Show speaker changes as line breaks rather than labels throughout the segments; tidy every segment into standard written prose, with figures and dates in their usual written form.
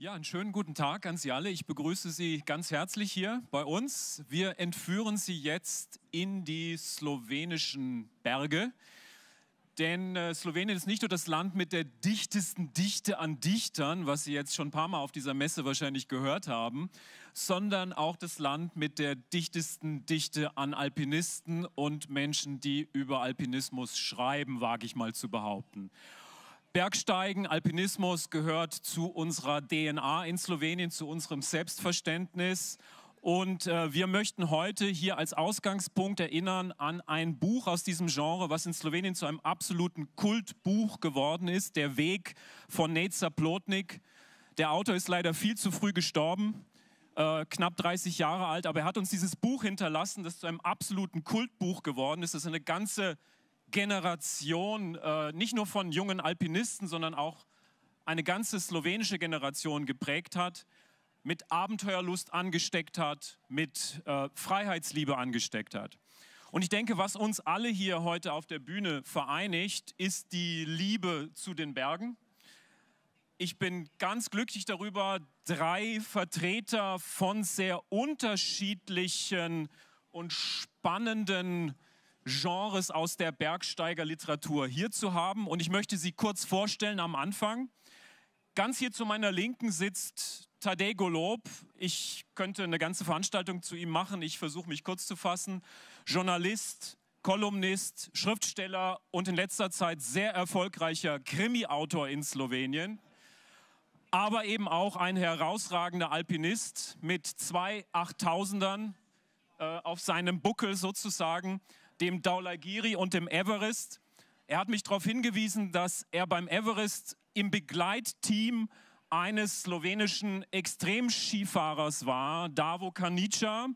Ja, einen schönen guten Tag an Sie alle. Ich begrüße Sie ganz herzlich hier bei uns. Wir entführen Sie jetzt in die slowenischen Berge. Denn Slowenien ist nicht nur das Land mit der dichtesten Dichte an Dichtern, was Sie jetzt schon ein paar Mal auf dieser Messe wahrscheinlich gehört haben, sondern auch das Land mit der dichtesten Dichte an Alpinisten und Menschen, die über Alpinismus schreiben, wage ich mal zu behaupten. Bergsteigen, Alpinismus gehört zu unserer DNA in Slowenien, zu unserem Selbstverständnis. Und wir möchten heute hier als Ausgangspunkt erinnern an ein Buch aus diesem Genre, was in Slowenien zu einem absoluten Kultbuch geworden ist, Der Weg von Neza Plotnik. Der Autor ist leider viel zu früh gestorben, knapp 30 Jahre alt, aber er hat uns dieses Buch hinterlassen, das zu einem absoluten Kultbuch geworden ist. Das ist eine ganze Generation, nicht nur von jungen Alpinisten, sondern auch eine ganze slowenische Generation geprägt hat, mit Abenteuerlust angesteckt hat, mit Freiheitsliebe angesteckt hat. Und ich denke, was uns alle hier heute auf der Bühne vereinigt, ist die Liebe zu den Bergen. Ich bin ganz glücklich darüber, 3 Vertreter von sehr unterschiedlichen und spannenden Genres aus der Bergsteigerliteratur hier zu haben. Und ich möchte sie kurz vorstellen am Anfang. Ganz hier zu meiner Linken sitzt Tadej Golob. Ich könnte eine ganze Veranstaltung zu ihm machen. Ich versuche mich kurz zu fassen. Journalist, Kolumnist, Schriftsteller und in letzter Zeit sehr erfolgreicher Krimi-Autor in Slowenien. Aber eben auch ein herausragender Alpinist mit 2 8000ern auf seinem Buckel sozusagen, dem Dhaulagiri und dem Everest. Er hat mich darauf hingewiesen, dass er beim Everest im Begleitteam eines slowenischen Extremskifahrers war, Davo Kanica,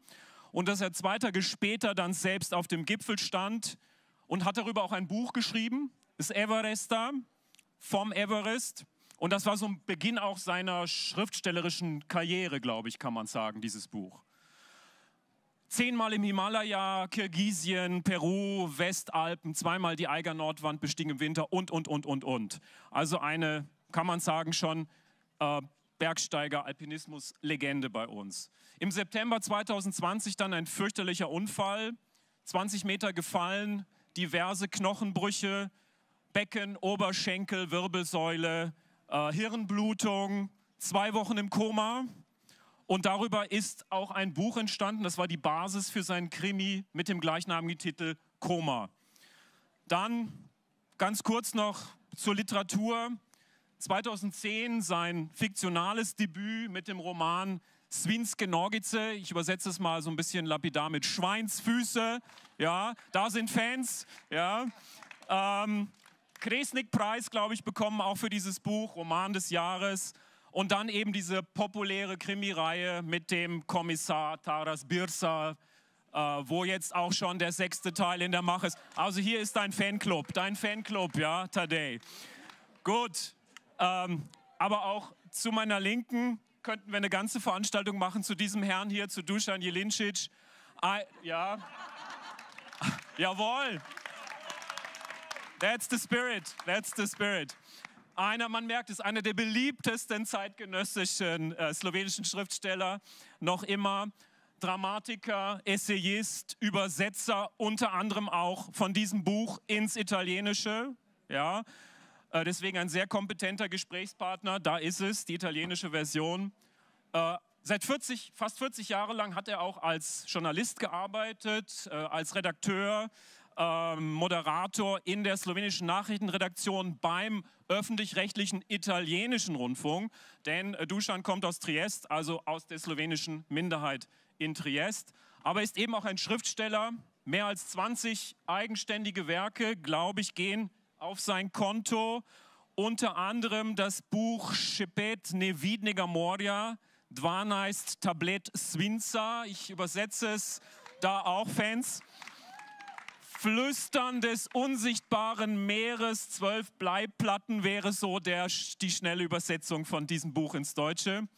und dass er 2 Tage später dann selbst auf dem Gipfel stand und hat darüber auch ein Buch geschrieben, das Everesta, vom Everest. Und das war so ein Beginn auch seiner schriftstellerischen Karriere, glaube ich, kann man sagen, dieses Buch. 10-mal im Himalaya, Kirgisien, Peru, Westalpen, 2-mal die Eiger-Nordwand bestiegen im Winter und. Also eine, kann man sagen, schon Bergsteiger-Alpinismus-Legende bei uns. Im September 2020 dann ein fürchterlicher Unfall, 20 Meter gefallen, diverse Knochenbrüche, Becken, Oberschenkel, Wirbelsäule, Hirnblutung, 2 Wochen im Koma. Und darüber ist auch ein Buch entstanden, das war die Basis für seinen Krimi mit dem gleichnamigen Titel Koma. Dann ganz kurz noch zur Literatur. 2010 sein fiktionales Debüt mit dem Roman Svinske Nogice. Ich übersetze es mal so ein bisschen lapidar mit Schweinsfüße. Ja, da sind Fans. Ja. Kresnik-Preis, glaube ich, bekommen auch für dieses Buch, Roman des Jahres. Und dann eben diese populäre Krimireihe mit dem Kommissar Taras Birsa, wo jetzt auch schon der 6. Teil in der Mache ist. Also hier ist dein Fanclub, ja, Tadej. Gut, aber auch zu meiner Linken könnten wir eine ganze Veranstaltung machen zu diesem Herrn hier, zu Dusan Jelincic. Ja, jawohl. That's the spirit. Man merkt es, einer der beliebtesten zeitgenössischen slowenischen Schriftsteller, noch immer Dramatiker, Essayist, Übersetzer, unter anderem auch von diesem Buch ins Italienische. Ja, deswegen ein sehr kompetenter Gesprächspartner, da ist es, die italienische Version. Fast 40 Jahre lang hat er auch als Journalist gearbeitet, als Redakteur, Moderator in der slowenischen Nachrichtenredaktion beim öffentlich-rechtlichen italienischen Rundfunk, denn Dusan kommt aus Triest, also aus der slowenischen Minderheit in Triest, aber ist eben auch ein Schriftsteller. Mehr als 20 eigenständige Werke, glaube ich, gehen auf sein Konto, unter anderem das Buch Šepet nevidnega morja, 12 tablet svinca, ich übersetze es, da auch Fans. Flüstern des unsichtbaren Meeres, 12 Bleiplatten wäre so die schnelle Übersetzung von diesem Buch ins Deutsche.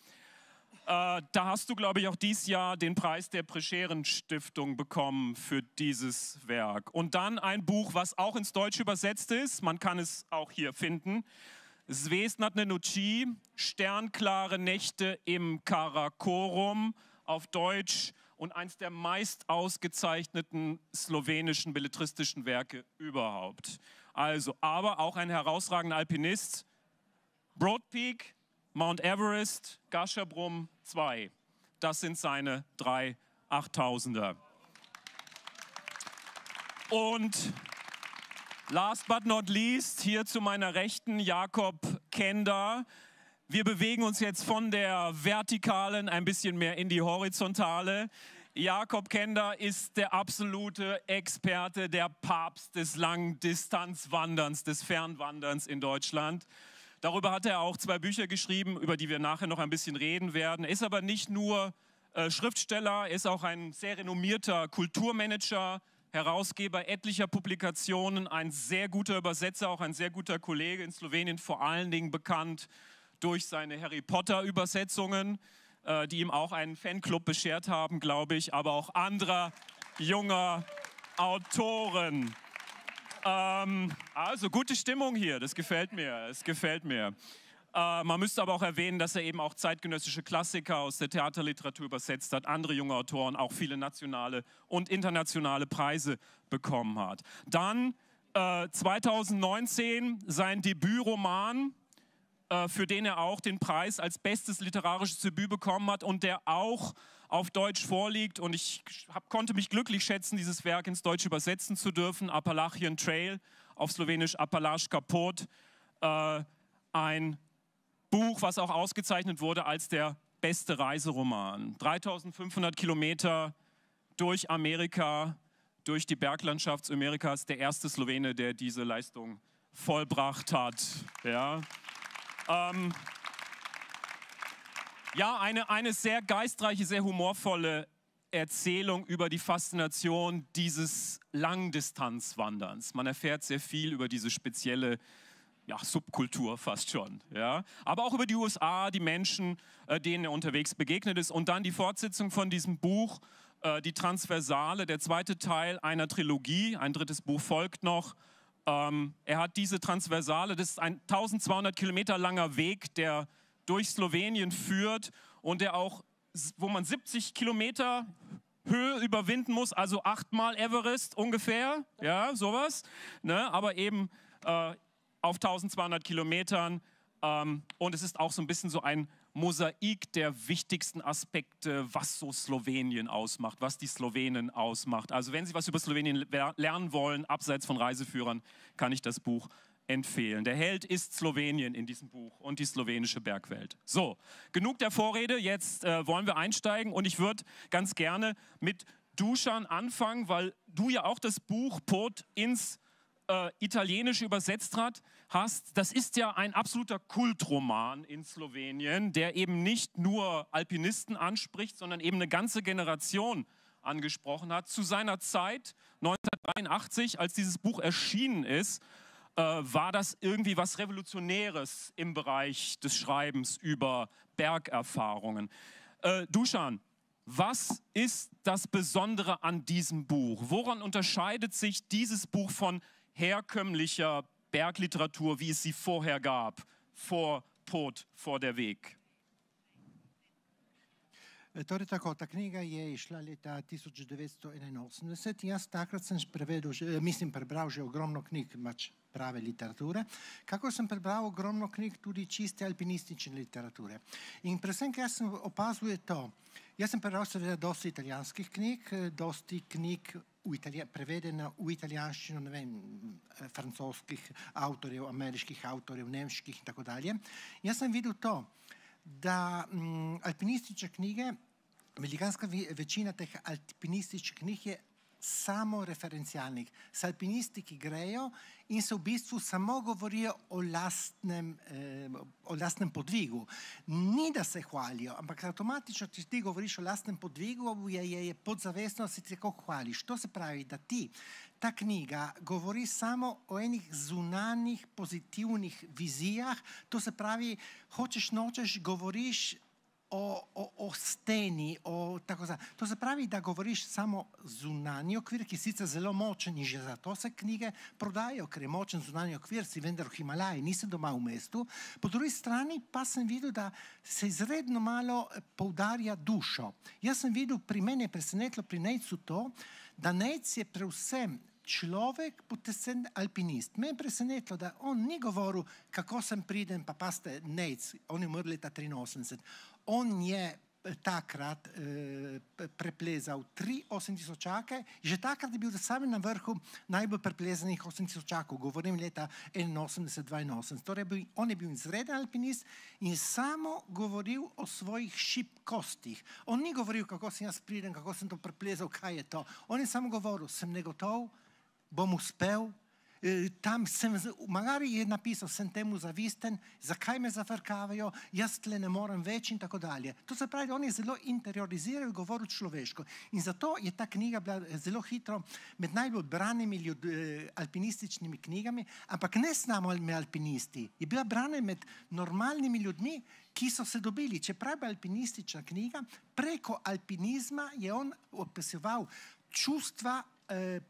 Da hast du, glaube ich, auch dieses Jahr den Preis der Prescheren-Stiftung bekommen für dieses Werk. Und dann ein Buch, was auch ins Deutsche übersetzt ist, man kann es auch hier finden, Zvezdnatne noči, sternklare Nächte im Karakorum auf Deutsch und eins der meist ausgezeichneten slowenischen belletristischen Werke überhaupt. Also, aber auch ein herausragender Alpinist. Broad Peak, Mount Everest, Gasherbrum 2. Das sind seine 3 8000er. Und last but not least, hier zu meiner Rechten, Jakob Kenda. Wir bewegen uns jetzt von der Vertikalen ein bisschen mehr in die Horizontale. Jakob Kenda ist der absolute Experte, der Papst des Langdistanzwanderns, des Fernwanderns in Deutschland. Darüber hat er auch 2 Bücher geschrieben, über die wir nachher noch ein bisschen reden werden. Er ist aber nicht nur Schriftsteller, er ist auch ein sehr renommierter Kulturmanager, Herausgeber etlicher Publikationen, ein sehr guter Übersetzer, auch ein sehr guter Kollege in Slowenien, vor allen Dingen bekannt durch seine Harry Potter Übersetzungen, die ihm auch einen Fanclub beschert haben, glaube ich, aber auch anderer junger Autoren. Also gute Stimmung hier, das gefällt mir, es gefällt mir. Man müsste aber auch erwähnen, dass er eben auch zeitgenössische Klassiker aus der Theaterliteratur übersetzt hat, andere junge Autoren, auch viele nationale und internationale Preise bekommen hat. Dann 2019 sein Debütroman, für den er auch den Preis als bestes literarisches Debüt bekommen hat und der auch auf Deutsch vorliegt. Und ich konnte mich glücklich schätzen, dieses Werk ins Deutsche übersetzen zu dürfen. Appalachian Trail, auf Slowenisch Appalaška Pot. Ein Buch, was auch ausgezeichnet wurde als der beste Reiseroman. 3500 Kilometer durch Amerika, durch die Berglandschaft Amerikas. Der erste Slowene, der diese Leistung vollbracht hat. Ja. Ja, eine sehr geistreiche, sehr humorvolle Erzählung über die Faszination dieses Langdistanzwanderns. Man erfährt sehr viel über diese spezielle Subkultur fast schon. Ja. Aber auch über die USA, die Menschen, denen er unterwegs begegnet ist. Und dann die Fortsetzung von diesem Buch, die Transversale, der zweite Teil einer Trilogie. Ein drittes Buch folgt noch. Er hat diese Transversale, das ist ein 1200 Kilometer langer Weg, der durch Slowenien führt und der auch, wo man 70 Kilometer Höhe überwinden muss, also 8-mal Everest ungefähr, ja, sowas, ne? Aber eben auf 1200 Kilometern und es ist auch so ein bisschen so ein Mosaik der wichtigsten Aspekte, was so Slowenien ausmacht, was die Slowenen ausmacht. Also wenn Sie was über Slowenien lernen wollen, abseits von Reiseführern, kann ich das Buch empfehlen. Der Held ist Slowenien in diesem Buch und die slowenische Bergwelt. So, genug der Vorrede, jetzt wollen wir einsteigen und ich würde ganz gerne mit Dusan anfangen, weil du ja auch das Buch Pot ins Italienische übersetzt hast. Das ist ja ein absoluter Kultroman in Slowenien, der eben nicht nur Alpinisten anspricht, sondern eben eine ganze Generation angesprochen hat. Zu seiner Zeit, 1983, als dieses Buch erschienen ist, war das irgendwie was Revolutionäres im Bereich des Schreibens über Bergerfahrungen. Dusan, was ist das Besondere an diesem Buch? Woran unterscheidet sich dieses Buch von herkömmlicher Bergliteratur, wie es sie vorher gab, vor Pot, vor der Weg?
Torej tako, ta knjiga je išla leta 1981. Jaz takrat sem prebral že ogromno knjig prave literature. Kako sem prebral ogromno knjig tudi čiste alpinistične literature. In predvsem, kar sem opazil je to. Jaz sem prebral seveda dosti italijanskih knjig, dosti knjig prevedena v italijanščino, ne vem, francoskih avtorjev, ameriških avtorjev, nemških in tako dalje. Jaz sem videl to, da alpinistične knjige, velikanska večina teh alpinističnih knjig je samo referencialnih. S alpinisti, ki grejo in se v bistvu samo govorijo o lastnem podvigu. Ni, da se hvalijo, ampak avtomatično, če ti govoriš o lastnem podvigu, je podzavestno, se ti tako hvališ. To se pravi, da ti, ta knjiga govori samo o enih zunanjih pozitivnih vizijah, to se pravi, hočeš nočeš, govoriš o steni, o tako za. To se pravi, da govoriš samo zunanji okvir, ki je sicer zelo močen in že zato se knjige prodajo, ker je močen zunanji okvir, si vendar v Himalaji, nisi doma v mestu. Po drugi strani pa sem videl, da se izredno malo poudarja dušo. Jaz sem videl, pri meni je presenetilo pri Nejcu to, da Nejc je predvsem človek, potesen alpinist. Me je presenetilo, da on ni govoril, kako sem priden, pa paste Nejc, on je umrl leta 83. On je takrat preplezal 3 8-tisočake, že takrat je bil sami na vrhu najbolj preplezanih 8-tisočakov, govorim leta 81-82. Torej on je bil izreden alpinist in samo govoril o svojih šibkostih. On ni govoril, kako sem jaz priden, kako sem to preplezal, kaj je to. On je samo govoril, sem negotov, bom uspel, tam sem, magari je napisal, sem temu zavisten, zakaj me zafrkavajo, jaz tle ne morem več in tako dalje. To se pravi, on je zelo interioriziral, govoril človeško. In zato je ta knjiga bila zelo hitro med najbolj branimi alpinističnimi knjigami, ampak ne samo med alpinisti, je bila brana med normalnimi ljudmi, ki so se dobili. Čeprav je alpinistična knjiga, preko alpinizma je on opisoval čustva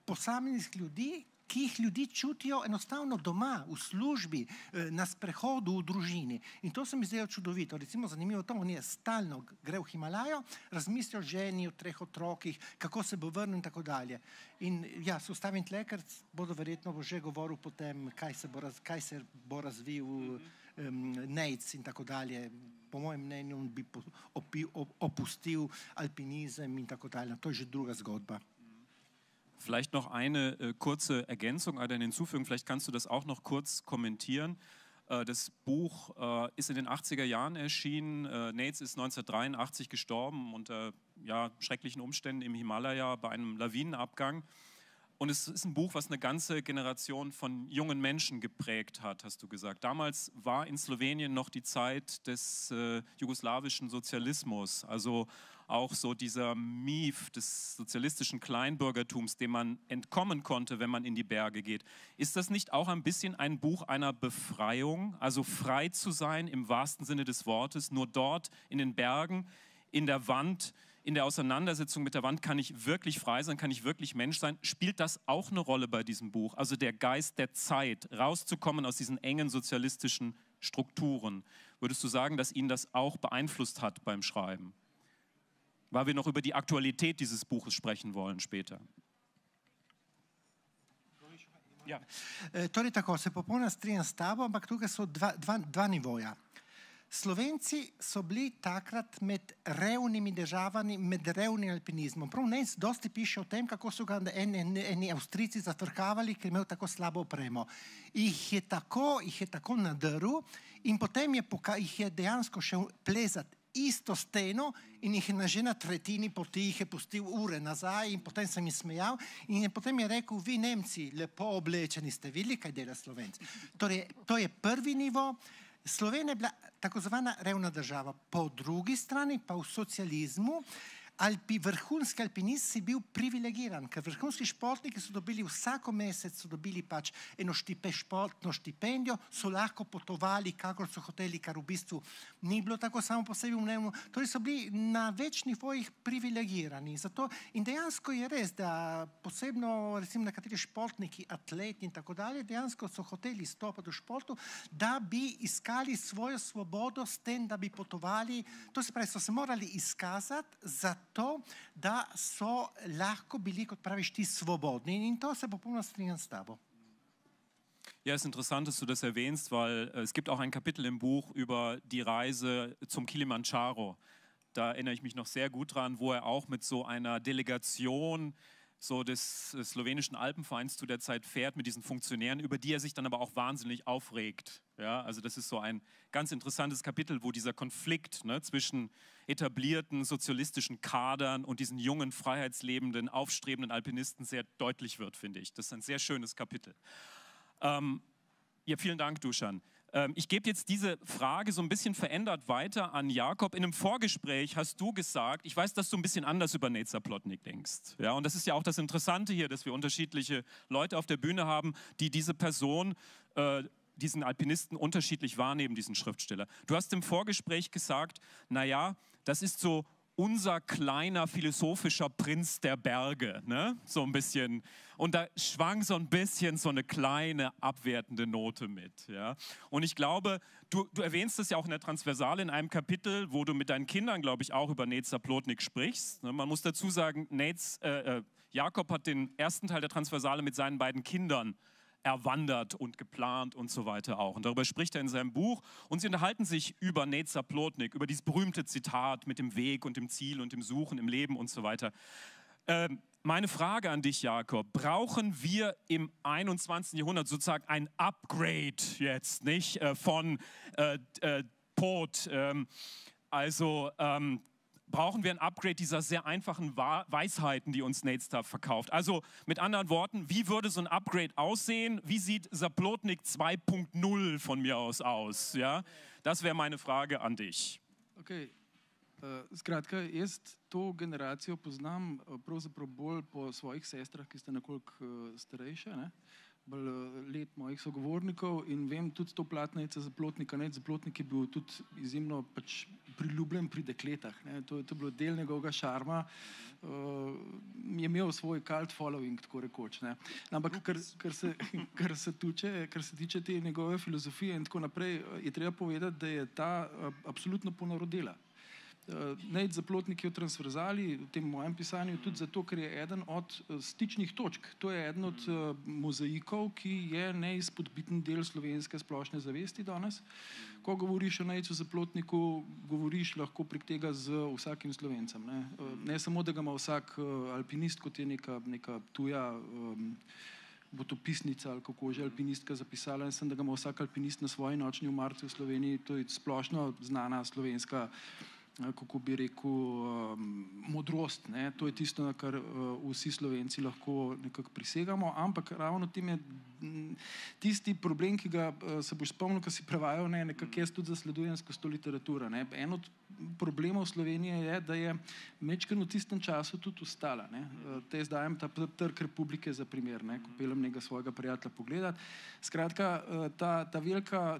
posameznih ljudi, ki jih ljudi čutijo enostavno doma, v službi, na sprehodu, v družini. In to se mi zdelo čudovito. Recimo zanimivo to, on je stalno gre v Himalajo, razmisli o ženi, o 3 otrokih, kako se bo vrnil in tako dalje. In ja, se ustavim tle, ker bodo verjetno že govoril potem, kaj se bo razvil Nejc in tako dalje. Po mojem mnenju on bi opustil alpinizem in tako dalje. To je že druga zgodba.
Vielleicht noch eine kurze Ergänzung oder eine Hinzufügung, vielleicht kannst du das auch noch kurz kommentieren. Das Buch ist in den 80er Jahren erschienen. Nejc ist 1983 gestorben unter schrecklichen Umständen im Himalaya bei einem Lawinenabgang. Und es ist ein Buch, was eine ganze Generation von jungen Menschen geprägt hat, hast du gesagt. Damals war in Slowenien noch die Zeit des jugoslawischen Sozialismus, also auch so dieser Mief des sozialistischen Kleinbürgertums, dem man entkommen konnte, wenn man in die Berge geht. Ist das nicht auch ein bisschen ein Buch einer Befreiung, also frei zu sein im wahrsten Sinne des Wortes, nur dort in den Bergen, in der Wand, in der Auseinandersetzung mit der Wand kann ich wirklich frei sein, kann ich wirklich Mensch sein? Spielt das auch eine Rolle bei diesem Buch? Also der Geist der Zeit, rauszukommen aus diesen engen sozialistischen Strukturen. Würdest du sagen, dass ihn das auch beeinflusst hat beim Schreiben? Weil wir noch über die Aktualität dieses Buches sprechen wollen später.
Ja. Torej tako, se popolnoma strinjam s tabo, ampak tukaj so dva nivoja. Slovenci so bili takrat med revnimi državami, med revnim alpinizmom. Prav Nejc dosti piše o tem, kako so ga eni Avstrijci zafrkavali, ker je imel tako slabo opremo. Jih je tako nadrl in potem jih je dejansko šel plezati isto steno in jih je že na tretjini poti jih je pustil ure nazaj in potem sem jih smejal in potem je rekel, vi Nemci, lepo oblečeni ste, videli, kaj dela Slovenci. Torej, to je prvi nivo. Slovenija je bila tako zvana revna država. Po drugi strani pa v socializmu vrhunski alpinist si bil privilegiran, ker vrhunski športniki so dobili vsako mesec, so dobili pač eno športno štipendijo, so lahko potovali, kakor so hoteli, kar v bistvu ni bilo tako samo po sebi umevno. Torej so bili na več nivojih privilegirani. Zato, in dejansko je res, da posebno recimo nekateri športniki, atleti in tako dalje, dejansko so hoteli stopati v športu, da bi iskali svojo svobodo s tem, da bi potovali. To se pravi, so se morali izkazati za to, da so lahko bili, kot praviš ti, svobodni. In to se popolnoma strinjam s tabo.
Ja, es ist interessant, dass du das erwähnst, weil es gibt auch ein Kapitel im Buch über die Reise zum Kilimanjaro. Da erinnere ich mich noch sehr gut dran, wo er auch mit so einer Delegation so des slowenischen Alpenvereins zu der Zeit fährt, mit diesen Funktionären, über die er sich dann aber auch wahnsinnig aufregt. Ja, also das ist so ein ganz interessantes Kapitel, wo dieser Konflikt zwischen etablierten sozialistischen Kadern und diesen jungen, freiheitslebenden, aufstrebenden Alpinisten sehr deutlich wird, finde ich. Das ist ein sehr schönes Kapitel. Ja, vielen Dank, Dušan. Ich gebe jetzt diese Frage so ein bisschen verändert weiter an Jakob. In einem Vorgespräch hast du gesagt, ich weiß, dass du ein bisschen anders über Nejc Záplotník denkst. Ja, und das ist ja auch das Interessante hier, dass wir unterschiedliche Leute auf der Bühne haben, die diese Person diesen Alpinisten unterschiedlich wahrnehmen, diesen Schriftsteller. Du hast im Vorgespräch gesagt, naja, das ist so unser kleiner philosophischer Prinz der Berge, ne? So ein bisschen. Und da schwang so ein bisschen so eine kleine abwertende Note mit. Ja? Und ich glaube, du erwähnst es ja auch in der Transversale in einem Kapitel, wo du mit deinen Kindern, glaube ich, auch über Nate Zaplotnik sprichst. Ne? Man muss dazu sagen, Jakob hat den ersten Teil der Transversale mit seinen beiden Kindern erwandert und geplant und so weiter auch. Und darüber spricht er in seinem Buch. Und sie unterhalten sich über Nate Zaplotnik, über dieses berühmte Zitat mit dem Weg und dem Ziel und dem Suchen im Leben und so weiter. Meine Frage an dich, Jakob, brauchen wir im 21. Jahrhundert sozusagen ein Upgrade jetzt, nicht? Von Pot, brauchen wir ein Upgrade dieser sehr einfachen Weisheiten, die uns Nate Stuff verkauft. Also mit anderen Worten, wie würde so ein Upgrade aussehen? Wie sieht Zaplotnik 2.0 von mir aus? Ja? Das wäre meine Frage an dich.
Okay. Skratka, jaz to generacijo poznam pravzaprav bolj po svojih sestrah, ki sta nekoliko starejše, ne? Bolj let mojih sogovornikov in vem tudi to plat Nejca Zaplotnika. Nejc Zaplotnik je bil tudi izjemno priljubljen pri dekletah. Ne? To je bilo del njegovega šarma. Je imel svoj cult following, tako rekoč. Ne? Ampak kar se tiče te njegove filozofije in tako naprej, je treba povedati, da je ta absolutno ponarodela. Nejc Zaplotnik je v transverzali, v tem mojem pisanju, tudi zato, ker je eden od stičnih točk. To je eden od mozaikov, ki je neizpodbiten del slovenske splošne zavesti danes. Ko govoriš o Nejcu Zaplotniku, govoriš lahko prek tega z vsakim Slovencem. Ne samo, da ga ima vsak alpinist, kot je neka tuja botopisnica ali kako že alpinistka zapisala, in sem, da ga ima vsak alpinist na svoji nočni omarici v Sloveniji. To je splošno znana slovenska, kako bi rekel, modrost. Ne? To je tisto, na kar vsi Slovenci lahko nekako prisegamo, ampak ravno tem je tisti problem, ki ga se boš spomnil, ko si prevajal, nekako jaz tudi zasledujem skozi to literaturo. Ne? En od problemov Slovenije je, da je majčkeno v tistem času tudi ustala. Te zdaj dajem ta Trg Republike za primer, ne? Ko peljem nekega svojega prijatelja pogledati. Skratka,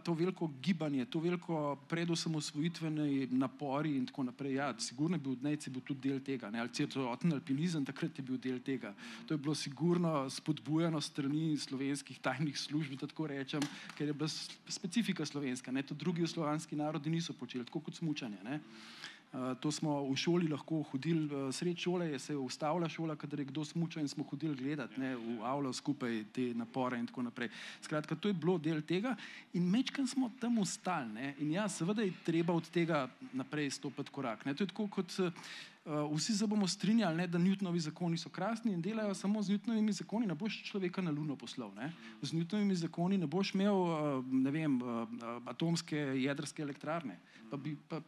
to veliko gibanje, to veliko predosamosvojitveni napori in tako naprej. Ja, sigurno je bil Nejc tudi del tega, ne? Ali celoten alpinizem takrat je bil del tega. To je bilo sigurno spodbujano strani slovenskih tajnih služb, da tako rečem, ker je bila specifika slovenska. Ne? To drugi slovanski narodi niso počeli, tako kot smučanje. Ne? To smo v šoli lahko hodili, sred šole se je ustavila šola, kadar je kdo smučal in smo hodili gledati, ne, v avlo skupaj te napore in tako naprej. Skratka, to je bilo del tega in mečkam smo tam ostali. Ne? In ja, seveda je treba od tega naprej stopiti korak. Ne? To je tako kot vsi se bomo strinjali, ne, da Newtonovi zakoni so krasni in delajo. Samo z Newtonovimi zakoni ne boš človeka na Luno poslal. Ne? Z Newtonovimi zakoni ne boš imel, ne vem, atomske jedrske elektrarne.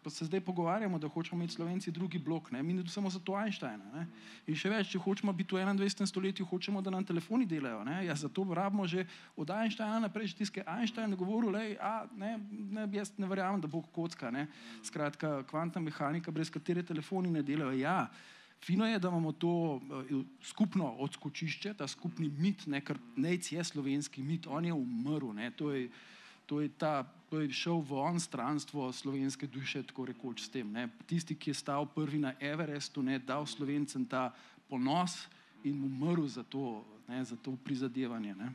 Pa se zdaj pogovarjamo, da hočemo imeti Slovenci drugi blok. Ne? Mi ne samo za to Einsteina. Ne? In še več, če hočemo biti v 21. stoletju, hočemo, da nam telefoni delajo. Ne? Ja, zato rabimo že od Einsteina naprej, že tiske Einstein govoril, jaz ne verjamem, da bo kocka. Ne? Skratka, kvantna mehanika, brez katere telefoni ne delajo. Ja, fino je, da imamo to skupno odskočišče, ta skupni mit, ne, ker Nejc je slovenski mit, on je umrl, ne, to je šel v onstranstvo slovenske duše, tako rekoč s tem. Ne. Tisti, ki je stal prvi na Everestu, ne, dal Slovencem ta ponos in umrl za to prizadevanje. Ne.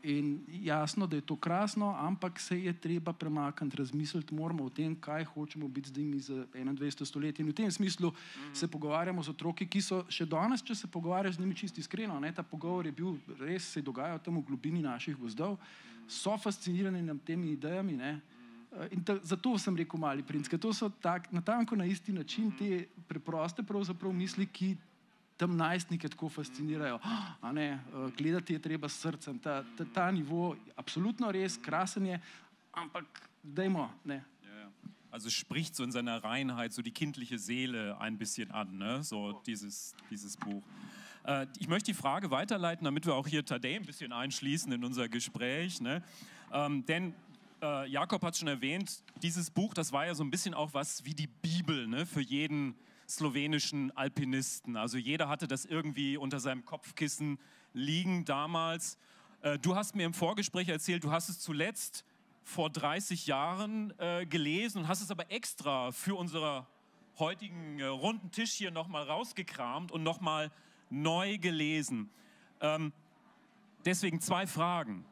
In jasno, da je to krasno, ampak se je treba premakniti, razmisliti moramo o tem, kaj hočemo biti zdaj mi za 21. stoletje. In v tem smislu se pogovarjamo z otroki, ki so še danes, če se pogovarjaš z njimi čisto iskreno, ne, ta pogovor je bil res, se je dogajal tam v globini naših gozdov, so fascinirani nad temi idejami. Ne. In zato sem rekel Mali princ, ker to so natanko na isti način te preproste pravzaprav misli, ki tam najstnike tako fascinirajo. Gledati je treba s srcem. Ta nivo, absolutno res, krasen je, ampak dajmo. Ne.
Also spricht so in seiner Reinheit so die kindliche Seele ein bisschen an, ne? So dieses Buch. Ich möchte die Frage weiterleiten, damit wir auch hier Tadej ein bisschen einschließen in unser Gespräch. Ne? Denn Jakob hat schon erwähnt, dieses Buch, das war ja so ein bisschen auch was wie die Bibel, ne? Für jeden slowenischen Alpinisten. Also jeder hatte das irgendwie unter seinem Kopfkissen liegen damals. Du hast mir im Vorgespräch erzählt, du hast es zuletzt vor 30 Jahren gelesen und hast es aber extra für unseren heutigen runden Tisch hier nochmal rausgekramt und nochmal neu gelesen. Deswegen 2 Fragen.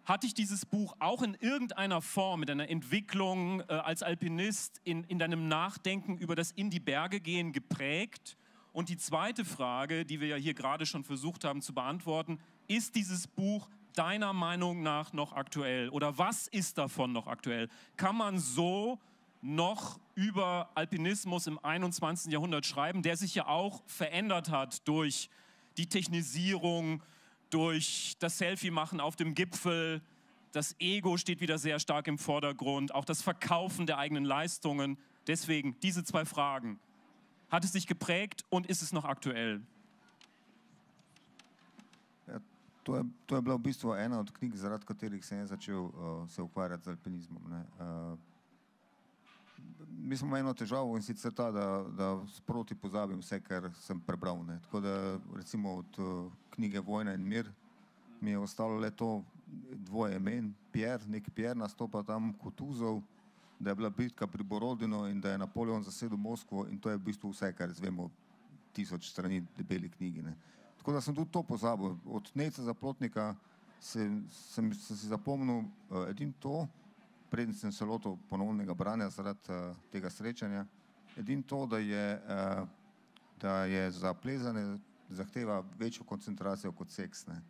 Hat dich dieses Buch auch in irgendeiner Form, mit deiner Entwicklung als Alpinist, in deinem Nachdenken über das in die Berge gehen geprägt? Und die zweite Frage, die wir ja hier gerade schon versucht haben zu beantworten, ist dieses Buch deiner Meinung nach noch aktuell? Oder was ist davon noch aktuell? Kann man so noch über Alpinismus im 21. Jahrhundert schreiben, der sich ja auch verändert hat durch die Technisierung, durch das Selfie-Machen auf dem Gipfel, das Ego steht wieder sehr stark im Vordergrund, auch das Verkaufen der eigenen Leistungen. Deswegen diese 2 Fragen. Hat es dich geprägt und ist es noch aktuell?
Ja, to je bila v bistvu ena od knjig, zaradi katerih sem jaz začel se ukvarjati z alpinizmom. Ne. Mi smo eno težavo in sicer ta, da sproti pozabim vse, kar sem prebral. Ne. Tako da recimo od knjige Vojna in mir mi je ostalo le to 2 imen, nek Pierre nastopa tam Kutuzov, da je bila bitka pri Borodino in da je Napoleon zasedel Moskvo in to je v bistvu vse, kar izvemo 1000 strani debeli knjigi. Ne. Tako da sem tudi to pozabil. Od Nejca Zaplotnika sem si zapomnil edino to, preden sem se lotil ponovnega branja zaradi tega srečanja, edino to, da je za plezanje zahteva večjo koncentracijo kot seks. Ne.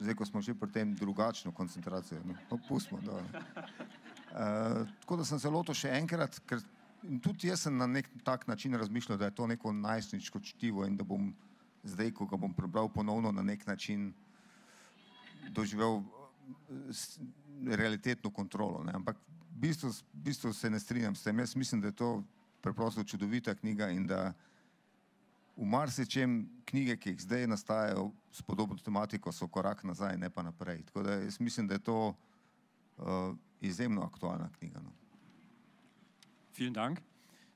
Zdaj, ko smo že pri tem drugačno koncentracijo, no pustimo. Tako da sem se lotil še enkrat, ker in tudi jaz sem na nek tak način razmišljal, da je to neko najstniško čtivo in da bom zdaj, ko ga bom prebral ponovno, na nek način doživel realitetno kontrolo. Ne. Ampak v bistvu se ne strinjam s tem. Jaz mislim, da je to preprosto čudovita knjiga in da v marsičem knjige, ki jih zdaj nastajajo s podobno tematiko, so korak nazaj, ne pa naprej. Tako da jaz mislim, da je to izjemno aktualna knjiga. No.
Vielen Dank.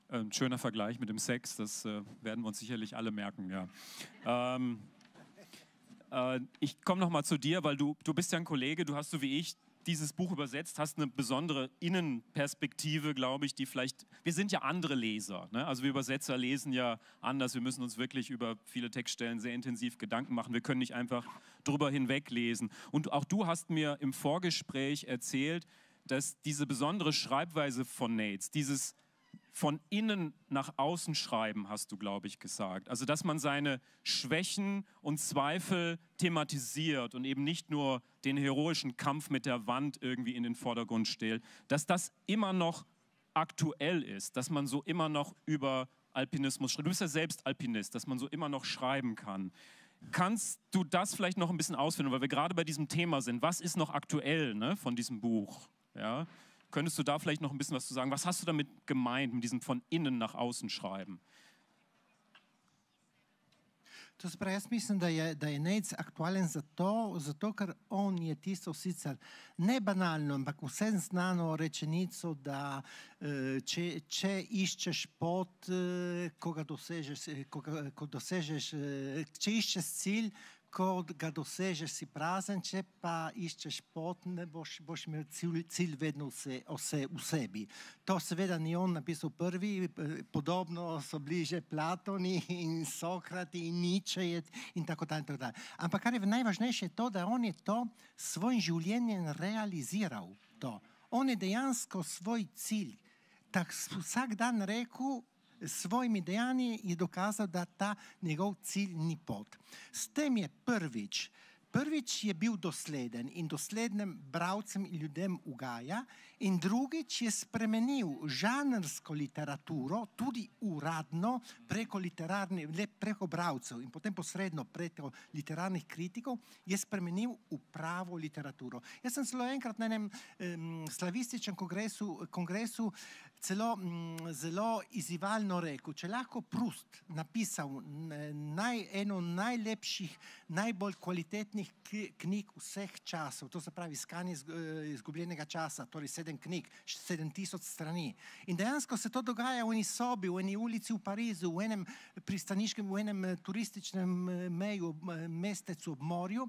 Ein schöner Vergleich mit dem Sex, das werden wir uns sicherlich alle merken. Ja. Ich komme noch mal zu dir, weil du bist ja ein Kollege, du hast so wie ich dieses Buch übersetzt, hast eine besondere Innenperspektive, glaube ich, die vielleicht, wir sind ja andere Leser, ne? Also wir Übersetzer lesen ja anders, wir müssen uns wirklich über viele Textstellen sehr intensiv Gedanken machen, wir können nicht einfach drüber hinweglesen. Und auch du hast mir im Vorgespräch erzählt, dass diese besondere Schreibweise von Nates, dieses von innen nach außen schreiben, hast du, glaube ich, gesagt. Also, dass man seine Schwächen und Zweifel thematisiert und eben nicht nur den heroischen Kampf mit der Wand irgendwie in den Vordergrund stellt, dass das immer noch aktuell ist, dass man so immer noch über Alpinismus schreibt. Du bist ja selbst Alpinist, dass man so immer noch schreiben kann. Kannst du das vielleicht noch ein bisschen ausführen, weil wir gerade bei diesem Thema sind? Was ist noch aktuell, ne, von diesem Buch? Ja? Könntest du da vielleicht noch ein bisschen was zu sagen? Was hast du damit gemeint, mit diesem von innen nach außen schreiben?
To se pravi, jaz mislim, da je Nates aktualen zato, ker on je tisto sicer ne banalno, ampak vsem znano rečenico, da če iščeš pot, če iščeš cilj, ko ga dosežeš, si prazen, če pa iščeš pot, ne boš imel cilj vedno vse v sebi. To seveda ni on napisal prvi, podobno so bili že Platoni in Sokrati in Nietzsche in tako dalje. Ampak kar je najvažnejše je to, da on je to s svojim življenjem realiziral. To. On je dejansko svoj cilj vsak dan rekel, svojimi dejanji je dokazal, da ta njegov cilj ni pot. S tem je prvič je bil dosleden in doslednem bralcem in ljudem ugaja in drugič je spremenil žanrsko literaturo, tudi uradno, preko bralcev in potem posredno preko literarnih kritikov, je spremenil v pravo literaturo. Jaz sem celo enkrat na enem slavističnem kongresu zelo izzivalno rekel, če lahko Proust napisal eno najlepših, najbolj kvalitetnih knjig vseh časov, to se pravi Iskanje izgubljenega časa, torej 7 knjig, 7000 strani. In dejansko se to dogaja v eni sobi, v eni ulici v Parizu, v enem pristaniškem, v enem turističnem mestecu ob morju.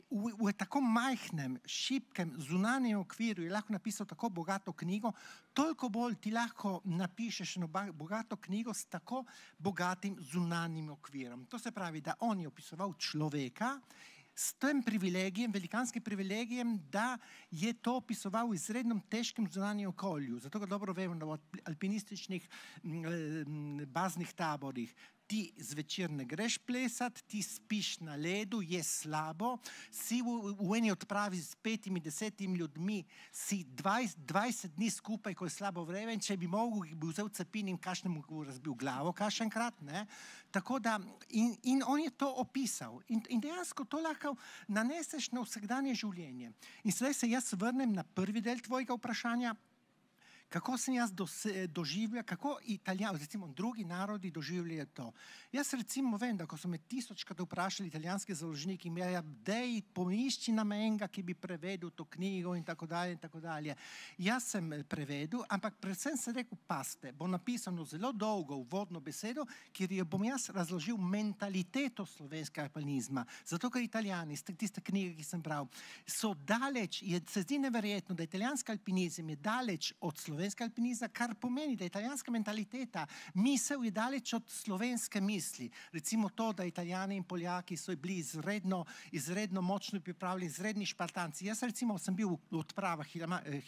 v tako majhnem, šibkem, zunanjem okviru je lahko napisal tako bogato knjigo, toliko bolj ti lahko napišeš eno bogato knjigo s tako bogatim zunanjim okvirom. To se pravi, da on je opisoval človeka s tem privilegijem, velikanskim privilegijem, da je to opisoval v izredno težkem zunanjem okolju. Zato ga dobro vemo, da v alpinističnih baznih taborih ti zvečer ne greš plesati, ti spiš na ledu, je slabo, si v eni odpravi s 5-10 ljudmi, si 20 dni skupaj, ko je slabo vreme, in če bi mogel, bi vzel cepin in kašnemu razbil glavo kašenkrat, ne. Tako da, in on je to opisal. In dejansko to lahko naneseš na vsakdanje življenje. In sedaj se jaz vrnem na prvi del tvojega vprašanja. Kako sem jaz doživljal, kako Italijani, recimo drugi narodi doživljajo to. Jaz recimo vem, da ko so me tisočkrat vprašali italijanski založniki, dej poišči nam enega, ki bi prevedel to knjigo in tako dalje in tako dalje. Jaz sem prevedel, ampak predvsem sem rekel, paste, bo napisano zelo dolgo uvodno besedo, kjer jo bom jaz razložil mentaliteto slovenskega alpinizma. Zato, ker Italijani, tiste knjige, ki sem bral, so daleč, se zdi neverjetno, da italijanski alpinizem je daleč od slovenskega alpinizma, kar pomeni, da italijanska mentaliteta, misel je daleč od slovenske misli. Recimo to, da Italijani in Poljaki so bili izredno močno pripravljeni, izredni špartanci. Jaz recimo sem bil v odpravah,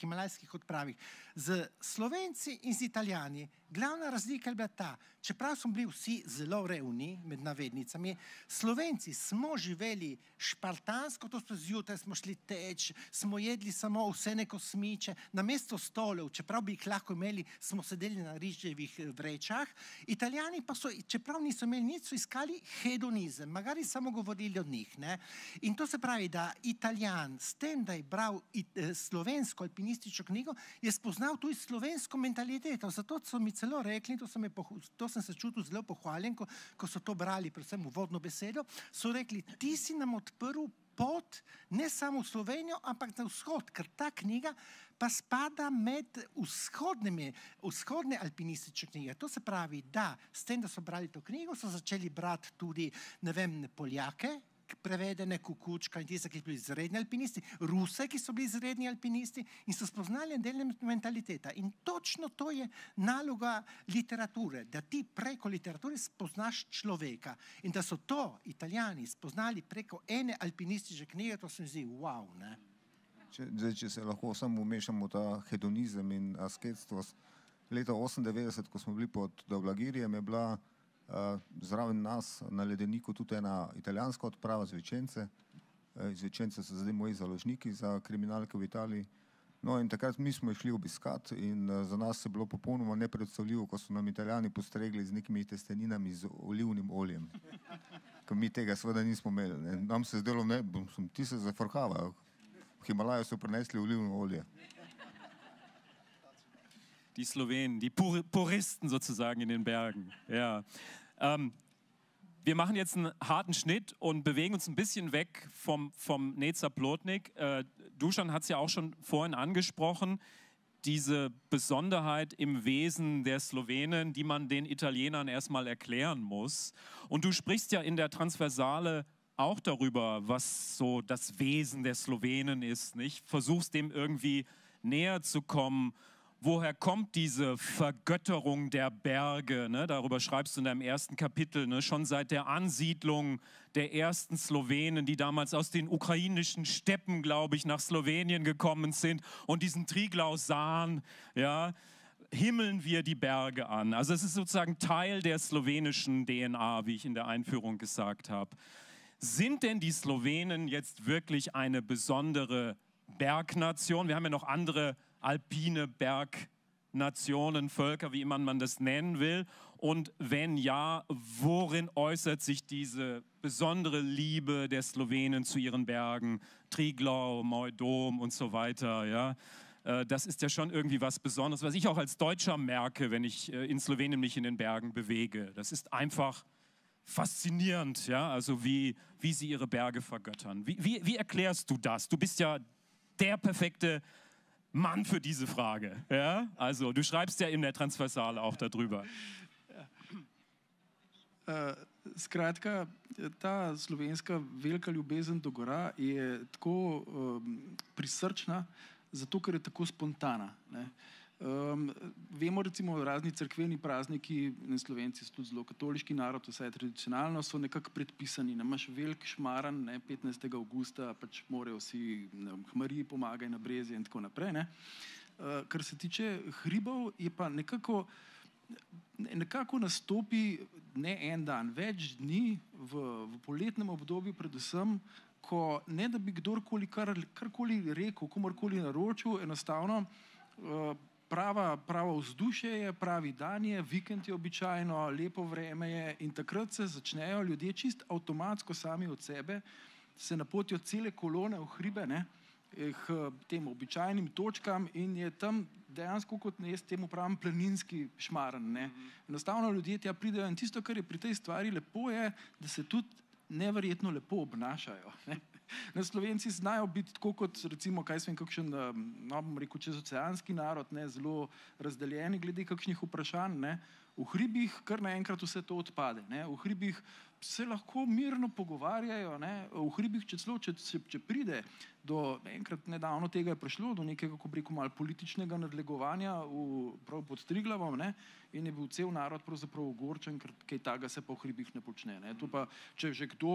himalajskih odpravih, z Slovenci in z Italijani. Glavna razlika je bila ta, čeprav smo bili vsi zelo revni, med navednicami, Slovenci smo živeli špartansko, to smo zjutraj, smo šli teč, smo jedli samo ovsene kosmiče, namesto stolev, čeprav bi jih lahko imeli, smo sedeli na riževih vrečah. Italijani pa so, čeprav niso imeli nič, so iskali hedonizem, magari samo govorili od njih, ne. In to se pravi, da Italijan s tem, da je bral slovensko alpinistično knjigo, je spoznal tudi slovensko mentaliteto. Zato so mi celo rekli, to sem se čutil zelo pohvaljen, ko so to brali, predvsem uvodno besedo, so rekli, ti si nam odprl pot ne samo v Slovenijo, ampak na vzhod, ker ta knjiga pa spada med vzhodne alpinistične knjige. To se pravi, da s tem, da so brali to knjigo, so začeli brati tudi, ne vem, Poljake, prevedene Kukučka in tiste, ki so bili izredni alpinisti, Ruse, ki so bili izredni alpinisti in so spoznali delne mentaliteta. In točno to je naloga literature, da ti preko literature spoznaš človeka. In da so to Italijani spoznali preko ene alpinistične knjige, to se mi zdi wow, ne?
Če se lahko samo umešamo ta hedonizem in asketstvo. Leta 1998, ko smo bili pod Davlagirjem, je bila zraven nas na ledeniku tudi ena italijanska odprava z Vičence. Iz Vičence so zdaj moji založniki za kriminalke v Italiji. No in takrat mi smo šli obiskati in za nas je bilo popolnoma nepredstavljivo, ko so nam Italijani postregli z nekimi testeninami z olivnim oljem. Ker mi tega seveda nismo imeli, ne. Nam se zdelo, ne, ti se zafrkavajo. V Himalaju so prinesli olivno olje.
Die Slowenen, die Puristen sozusagen in den Bergen. Ja. Wir machen jetzt einen harten Schnitt und bewegen uns ein bisschen weg vom Nezer Plotnik. Dušan hat es ja auch schon vorhin angesprochen, diese Besonderheit im Wesen der Slowenen, die man den Italienern erstmal erklären muss. Und du sprichst ja in der Transversale auch darüber, was so das Wesen der Slowenen ist, nicht? Versuchst dem irgendwie näher zu kommen. Woher kommt diese Vergötterung der Berge? Ne? Darüber schreibst du in deinem ersten Kapitel, ne? Schon seit der Ansiedlung der ersten Slowenen, die damals aus den ukrainischen Steppen, glaube ich, nach Slowenien gekommen sind und diesen Triglav sahen, ja, himmeln wir die Berge an. Also es ist sozusagen Teil der slowenischen DNA, wie ich in der Einführung gesagt habe. Sind denn die Slowenen jetzt wirklich eine besondere Bergnation? Wir haben ja noch andere alpine Bergnationen, Völker, wie immer man das nennen will. Und wenn ja, worin äußert sich diese besondere Liebe der Slowenen zu ihren Bergen? Triglav, Moj Dom und so weiter. Ja? Das ist ja schon irgendwie was Besonderes, was ich auch als Deutscher merke, wenn ich in Slowenien mich in den Bergen bewege. Das ist einfach faszinierend, ja? Also wie sie ihre Berge vergöttern. Wie erklärst du das? Du bist ja der perfekte Mann für diese Frage. Ja? Also du schreibst ja in der Transversale auch darüber.
Skratka, ta slovenska velika ljubezen do gora je tako prisrčna, zato ker je tako spontana. Ne. Vemo recimo razni cerkveni prazniki, Slovenci so tudi zelo katoliški narod, vsaj tradicionalno, so nekako predpisani. Imaš velik šmaran, 15. avgusta, pač morajo vsi k Mariji pomagaj na brezje in tako naprej. Ne. Kar se tiče hribov, je pa nekako nastopi ne en dan, več dni v poletnem obdobju predvsem, ko ne da bi kdorkoli karkoli rekel, komorkoli naročil, enostavno pravo vzdušje je, pravi dan je, vikend je običajno, lepo vreme je in takrat se začnejo ljudje čist avtomatsko sami od sebe, se napotijo cele kolone v hribe, ne, k tem običajnim točkam in je tam dejansko, kot jaz temu pravim, planinski šmaran. Ne. Enostavno ljudje tja pridejo in tisto, kar je pri tej stvari lepo, je, da se tudi neverjetno lepo obnašajo. Ne. Slovenci znajo biti tako kot recimo, kaj sem kakšen, bom rekel, čezoceanski narod, ne, zelo razdeljeni glede kakšnih vprašanj. Ne. V hribih kar naenkrat vse to odpade. Ne. V hribih se lahko mirno pogovarjajo, ne. V hribih, če pride do, enkrat nedavno tega je prišlo, do nekega, kako bi rekel, malo političnega nadlegovanja prav pod Triglavom, ne, in je bil cel narod pravzaprav ogorčen, ker kaj takega se pa v hribih ne počne. Ne. To pa, če že kdo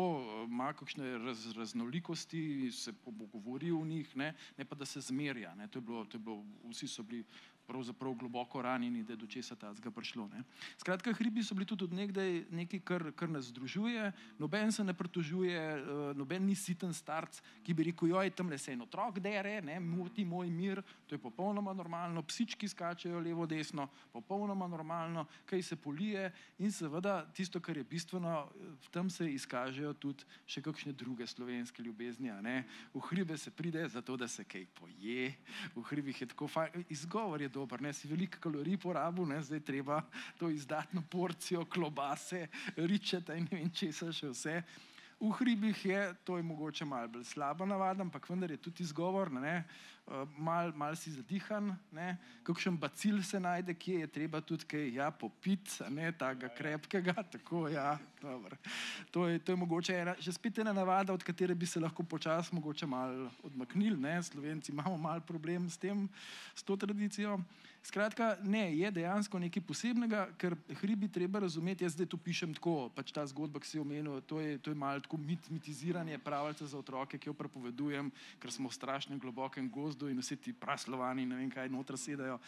ima kakšne raznolikosti, se pogovori o njih, ne pa da se zmerja. Ne. To je bilo, vsi so bili pravzaprav globoko ranjeni, da je do česa takega prišlo. Ne. Skratka, hribi so bili tudi od nekdaj nekaj, kar nas združuje, noben se ne pritožuje, noben ni siten starc, ki bi rekel, joj, tamle se en otrok dere, ne, moti moj mir, to je popolnoma normalno, psički skačejo levo, desno, popolnoma normalno, kaj se polije in seveda tisto, kar je bistveno, tam se izkažejo tudi še kakšne druge slovenske ljubezni. Ne. V hribe se pride zato, da se kaj poje, v hribih je tako fajn, izgovor je dober, ne, si veliko kalorij porabil, ne, zdaj treba to izdatno porcijo klobase, ričeta in ne vem česa še vse. V hribih je, to je mogoče malo bolj slaba navada, ampak vendar je tudi izgovor, ne, malo si zadihan, ne, kakšen bacil se najde, kje je treba tudi kaj popiti, ne, takega krepkega, tako, dobro. To je mogoče že spet ena navada, od katere bi se lahko počasi mogoče malo odmaknili, ne, Slovenci imamo malo problem s tem, s to tradicijo. Skratka, ne, je dejansko nekaj posebnega, ker hribi treba razumeti, jaz zdaj tu pišem tako, pač ta zgodba, ki si omenil, to je malo tako mitiziranje pravljice za otroke, ki jo prepovedujem, ker smo v strašnem globokem gozdu in vsi ti praslovani, ne vem kaj, noter sedajo.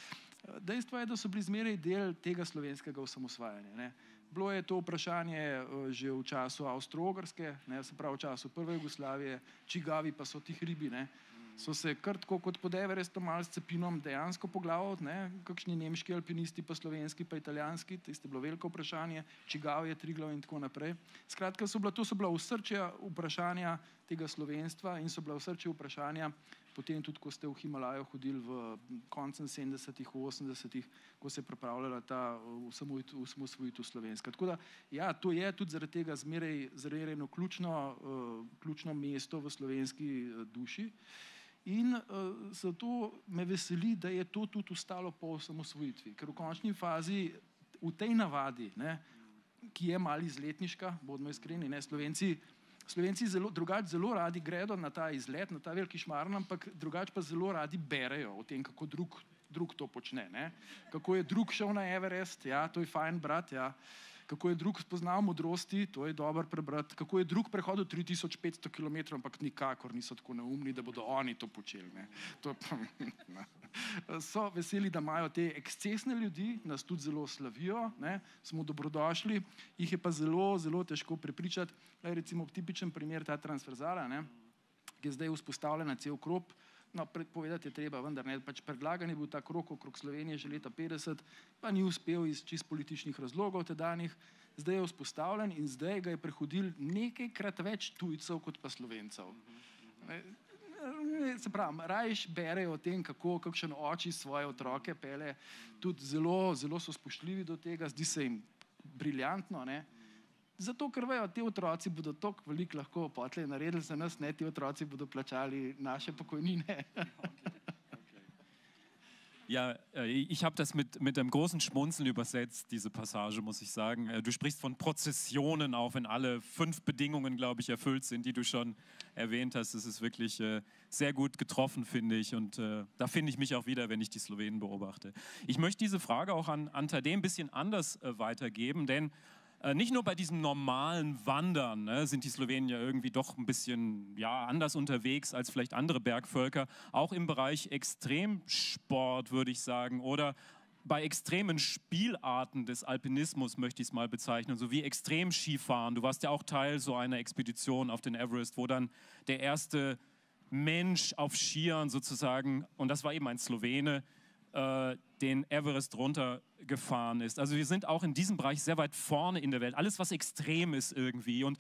Dejstvo je, da so bili zmeraj del tega slovenskega osamosvajanja. Ne. Bilo je to vprašanje že v času Avstro-Ogrske, se pravi v času prve Jugoslavije, čigavi pa so ti hribi, ne. So se kar tako kot pod Everestom malo s cepinom dejansko poglavili, ne, kakšni nemški alpinisti, pa slovenski, pa italijanski, tisto je bilo veliko vprašanje, čigav je Triglav in tako naprej. Skratka, to so bila osrčja vprašanja tega slovenstva in so bila osrčja vprašanja potem tudi, ko ste v Himalajo hodili v koncem 70-ih, 80-ih, ko se je pripravljala ta osamosvojitev slovenska. Tako da, to je tudi zaradi tega zmeraj eno ključno mesto v slovenski duši. In zato me veseli, da je to tudi ostalo po osamosvojitvi, ker v končni fazi v tej navadi, ne, ki je malo izletniška, bodimo iskreni, ne, Slovenci drugače zelo radi gredo na ta izlet, na ta veliki šmaran, ampak drugače pa zelo radi berejo o tem, kako drug to počne. Ne. Kako je drug šel na Everest, to je fajn brati, kako je drug spoznal modrosti, to je dobro prebrati, kako je drug prehodil 3500 km, ampak nikakor niso tako neumni, da bodo oni to počeli. Ne. So veseli, da imajo te ekscesne ljudi, nas tudi zelo slavijo, ne, smo dobrodošli, jih je pa zelo, zelo težko prepričati. Recimo tipičen primer ta transverzala, ne, ki je zdaj vzpostavljena cel krog. Povedati je treba, vendar ne, pač predlagan je bil ta krog okrog Slovenije že leta 50, pa ni uspel iz čisto političnih razlogov tedanjih, zdaj je vzpostavljen in zdaj ga je prehodil nekajkrat več tujcev kot pa Slovencev. Se pravi, rajš berejo o tem, kako kakšen oči svoje otroke pele, tudi zelo, zelo so spoštljivi do tega, zdi se jim briljantno, ne. Zato, ker vejo, ti otroci bodo toliko veliko lahko potlej naredili za nas, ne, ti otroci bodo plačali naše pokojnine.
Ja, ich habe das mit einem großen Schmunzeln übersetzt, diese Passage, muss ich sagen. Du sprichst von Prozessionen, auch wenn alle 5 Bedingungen, glaube ich, erfüllt sind, die du schon erwähnt hast. Das ist wirklich sehr gut getroffen, finde ich. Und da finde ich mich auch wieder, wenn ich die Slowenen beobachte. Ich möchte diese Frage auch an Tadej ein bisschen anders weitergeben, denn nicht nur bei diesem normalen Wandern sind die Slowenen ja irgendwie doch ein bisschen anders unterwegs als vielleicht andere Bergvölker. Auch im Bereich Extremsport, würde ich sagen, oder bei extremen Spielarten des Alpinismus möchte ich es mal bezeichnen, so wie Extremskifahren. Du warst ja auch Teil so einer Expedition auf den Everest, wo dann der erste Mensch auf Skiern sozusagen, und das war eben ein Slowene, den Everest runtergefahren ist. Also wir sind auch in diesem Bereich sehr weit vorne in der Welt. Alles, was extrem ist irgendwie. Und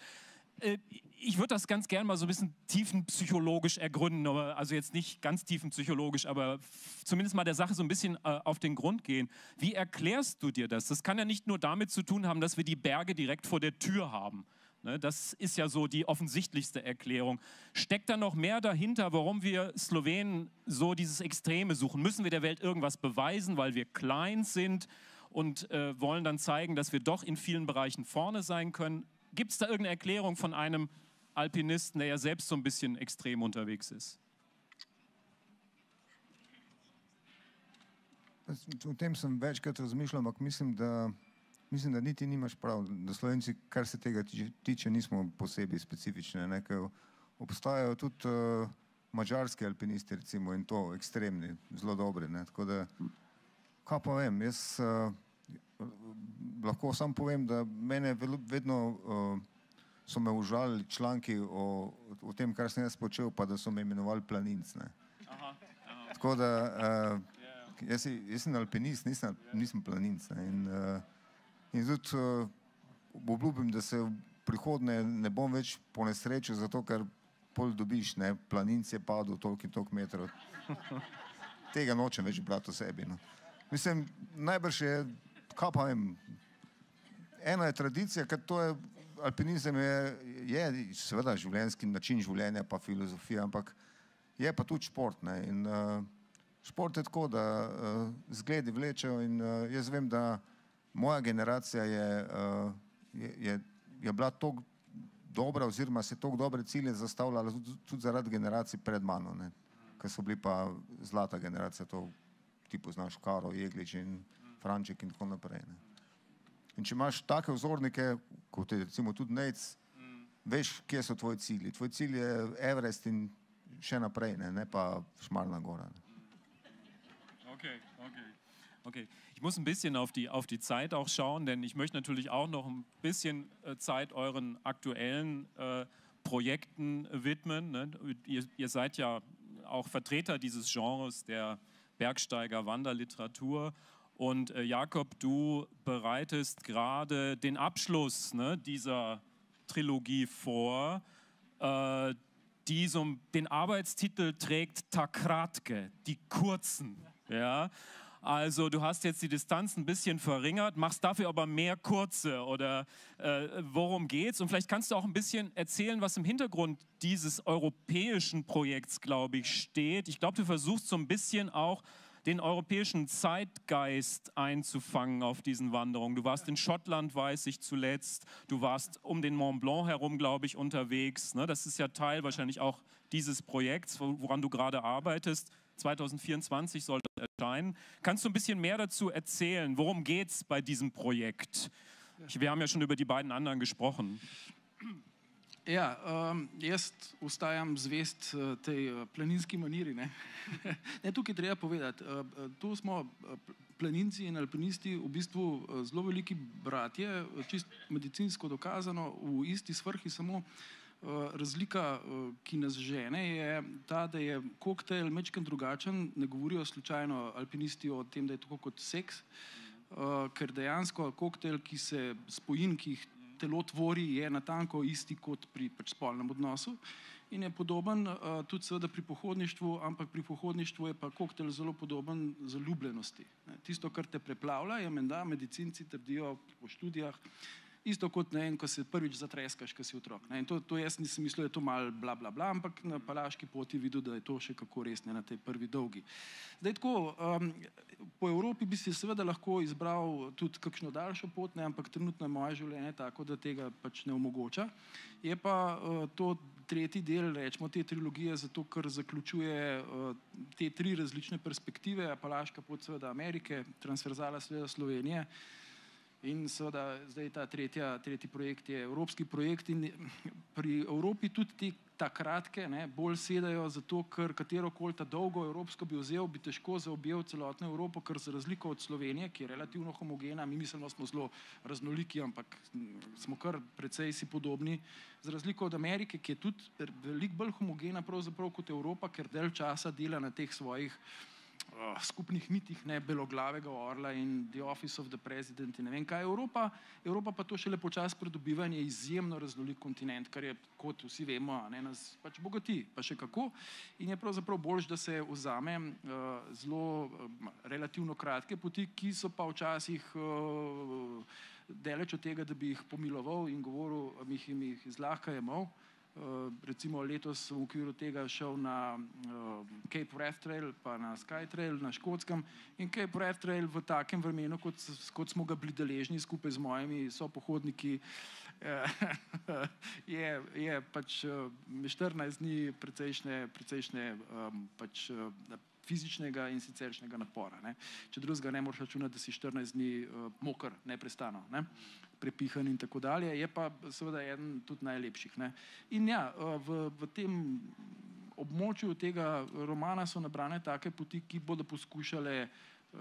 ich würde das ganz gern mal so ein bisschen tiefenpsychologisch ergründen, also jetzt nicht ganz tiefenpsychologisch, aber zumindest mal der Sache so ein bisschen auf den Grund gehen. Wie erklärst du dir das? Das kann ja nicht nur damit zu tun haben, dass wir die Berge direkt vor der Tür haben. Das ist ja so die offensichtlichste Erklärung. Steckt da noch mehr dahinter, warum wir Slowenen so dieses Extreme suchen? Müssen wir der Welt irgendwas beweisen, weil wir klein sind und wollen dann zeigen, dass wir doch in vielen Bereichen vorne sein können? Gibt es da irgendeine Erklärung von einem Alpinisten, der ja selbst so ein bisschen extrem unterwegs ist?
O tem sem večkrat razmišljal, ampak mislim, da niti nimaš prav, da Slovenci, kar se tega tiče, nismo posebej specifični. Ne? Ker obstajajo tudi madžarski alpinisti, recimo, in to ekstremni, zelo dobri. Ne? Tako da, kaj pa vem, jaz lahko sam povem, da mene vedno so me užalili članki o tem, kar sem jaz počel, pa da so me imenovali planinc. Ne? Tako da, jaz sem alpinist, nisem planinc. Ne? In tudi obljubim, da se v prihodnje ne bom več ponesrečil, zato ker pol dobiš, ne, planinc je padel toliko in toliko metrov. Tega nočem več brati o sebi. No. Mislim, najbrž je, kaj pa vem, ena je tradicija, ker to je, alpinizem je seveda življenjski način življenja pa filozofija, ampak je pa tudi šport. Ne. In šport je tako, da zgledi vlečejo in jaz vem, da moja generacija je bila toliko dobra oziroma se toliko dobre cilje zastavljala tudi zaradi generacij pred mano, ne, ker so bili pa zlata generacija, to ti poznaš Karo, Jeglič in Franček in tako naprej. Ne. In če imaš take vzornike, kot je recimo tudi Nejc, veš, kje so tvoji cilji. Tvoj cilj je Everest in še naprej, ne pa Šmarna gora. Ne.
Okay. Ich muss ein bisschen auf die Zeit auch schauen, denn ich möchte natürlich auch noch ein bisschen Zeit euren aktuellen Projekten widmen. Ne? Ihr seid ja auch Vertreter dieses Genres der Bergsteiger-Wanderliteratur. Und Jakob, du bereitest gerade den Abschluss dieser Trilogie vor, die so den Arbeitstitel trägt Takratke, die Kurzen. Ja? Also du hast jetzt die Distanz ein bisschen verringert, machst dafür aber mehr kurze oder worum geht's? Und vielleicht kannst du auch ein bisschen erzählen, was im Hintergrund dieses europäischen Projekts, glaube ich, steht. Ich glaube, du versuchst so ein bisschen auch den europäischen Zeitgeist einzufangen auf diesen Wanderungen. Du warst in Schottland, weiß ich zuletzt. Du warst um den Mont Blanc herum, glaube ich, unterwegs. Ne? Das ist ja Teil wahrscheinlich auch dieses Projekts, woran du gerade arbeitest. 2024 soll das erscheinen. Kannst du ein bisschen mehr dazu erzählen? Worum geht es bei diesem Projekt? Wir haben ja schon über die beiden anderen gesprochen.
Ja, jaz ostajam zvest tej planinski maniri. Ne? Tukaj treba povedati, tu smo planinci in alpinisti v bistvu zelo veliki bratje, čist medicinsko dokazano, v isti svrhi, samo razlika, ki nas žene, je ta, da je koktejl majčkeno drugačen. Ne govorijo slučajno alpinisti o tem, da je tako kot seks, ker dejansko koktejl, ki se spojin, ki jih telo tvori, je natanko isti kot pri spolnem odnosu in je podoben tudi seveda pri pohodništvu, ampak pri pohodništvu je pa koktejl zelo podoben zaljubljenosti. Tisto, kar te preplavlja, je menda, medicinci trdijo po študijah, Isto kot, ne vem, ko se prvič zatreskaš, ko si otrok. Ne. In to jaz nisem mislil, da je to malo bla, bla, bla, ampak na Palaški poti videl, da je to še kako res, ne, na tej prvi dolgi. Zdaj tako, po Evropi bi si seveda lahko izbral tudi kakšno daljšo pot, ne, ampak trenutno je moje življenje tako, da tega pač ne omogoča. Je pa to tretji del, rečemo, te trilogije, zato ker zaključuje te tri različne perspektive, Palaška pot seveda Amerike, transverzala seveda Slovenije in seveda zdaj ta tretji projekt je evropski projekt in pri Evropi tudi ta kratke bolj sedajo zato, ker katerokoli ta dolgo evropsko bi vzel, bi težko zaobjel celotno Evropo, ker za razliko od Slovenije, ki je relativno homogena, mi mislimo, smo zelo raznoliki, ampak smo kar precej si podobni, za razliko od Amerike, ki je tudi veliko bolj homogena pravzaprav kot Evropa, ker del časa dela na teh svojih skupnih mitih, beloglavega orla in The Office of the President in ne vem kaj. Evropa pa to šele počasi pridobiva in je izjemno raznolik kontinent, kar je, kot vsi vemo, nas pač bogati, pa še kako. In je pravzaprav boljš, da se vzame zelo relativno kratke poti, ki so pa včasih daleč od tega, da bi jih pomiloval in govoril, mi jih zlahka jemal. Recimo letos v okviru tega šel na Cape Wrath Trail pa na Skytrail na Škotskem in Cape Wrath Trail v takem vremenu, kot smo ga bili deležni skupaj z mojimi sopohodniki, je pač 14 dni precejšnje pač fizičnega in siceršnjega napora. Če drugega ne moraš računati, da si 14 dni moker, neprestano, prepihan in tako dalje, je pa seveda eden tudi najlepših. In ja, v tem območju tega romana so nabrane take poti, ki bodo poskušale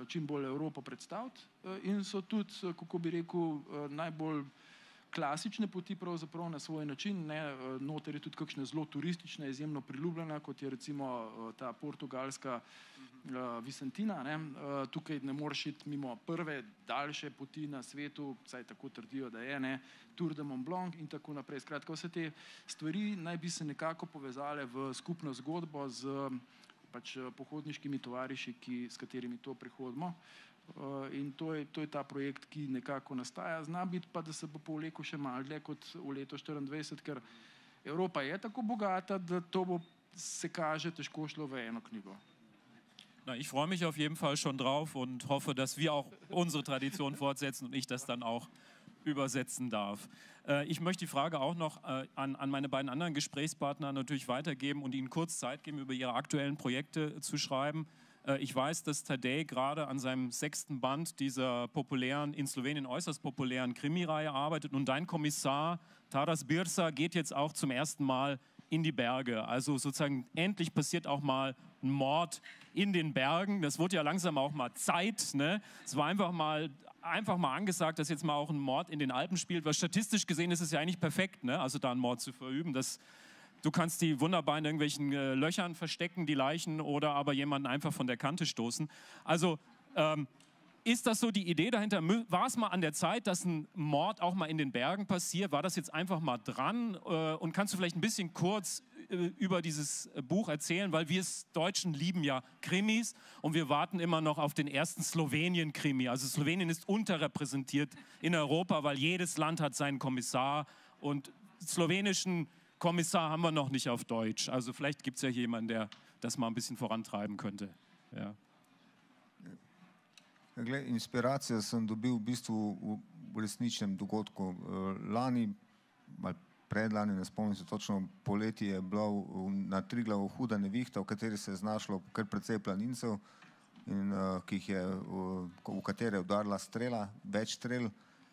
čim bolj Evropo predstaviti in so tudi, kako bi rekel, najbolj klasične poti pravzaprav na svoj način. Noter je tudi kakšna zelo turistična, izjemno priljubljena, kot je recimo ta portugalska Vicentina. Tukaj ne moreš iti mimo prve daljše poti na svetu, saj tako trdijo, da je, Tour de Mont Blanc in tako naprej. Skratka, vse te stvari naj bi se nekako povezale v skupno zgodbo z pač pohodniškimi tovariši, s katerimi to prehodimo. In to je ta projekt, ki nekako nastaja. Zna biti pa, da se bo povlekel še malo dlje kot v leto 2024, ker Evropa je tako bogata, da to bo, se kaže, težko šlo v eno knjigo.
Na, ich freue mich auf jeden Fall schon drauf und hoffe, dass wir auch unsere Tradition fortsetzen und ich das dann auch übersetzen darf. Ich möchte die Frage auch noch an meine beiden anderen Gesprächspartner natürlich weitergeben und ihnen kurz Zeit geben, über ihre aktuellen Projekte zu schreiben. Ich weiß, dass Tadej gerade an seinem 6. Band dieser populären, in Slowenien äußerst populären Krimireihe arbeitet und dein Kommissar Taras Birsa geht jetzt auch zum ersten Mal in die Berge. Also sozusagen endlich passiert auch mal ein Mord in den Bergen. Das wurde ja langsam auch mal Zeit. Es war einfach mal angesagt, dass jetzt mal auch ein Mord in den Alpen spielt, weil statistisch gesehen ist es ja eigentlich perfekt, also da einen Mord zu verüben. Du kannst die wunderbar in irgendwelchen Löchern verstecken, die Leichen, oder aber jemanden einfach von der Kante stoßen. Also ist das so die Idee dahinter? War es mal an der Zeit, dass ein Mord auch mal in den Bergen passiert? War das jetzt einfach mal dran? Und kannst du vielleicht ein bisschen kurz über dieses Buch erzählen? Weil wir Deutschen lieben ja Krimis und wir warten immer noch auf den ersten Slowenien-Krimi. Also Slowenien ist unterrepräsentiert in Europa, weil jedes Land hat seinen Kommissar und slowenischen Kommissar haben wir noch nicht auf Deutsch. Also vielleicht gibt es ja jemanden, der das mal ein bisschen vorantreiben könnte. Ja.
Inspiracijo sem dobil v bistvu v resničnem dogodku. Lani, predlani, ne spomnim se točno, poleti je bila na Triglavu huda nevihta, v kateri se je znašlo kar precej planincev, in, v katere je udarila strela, več strel.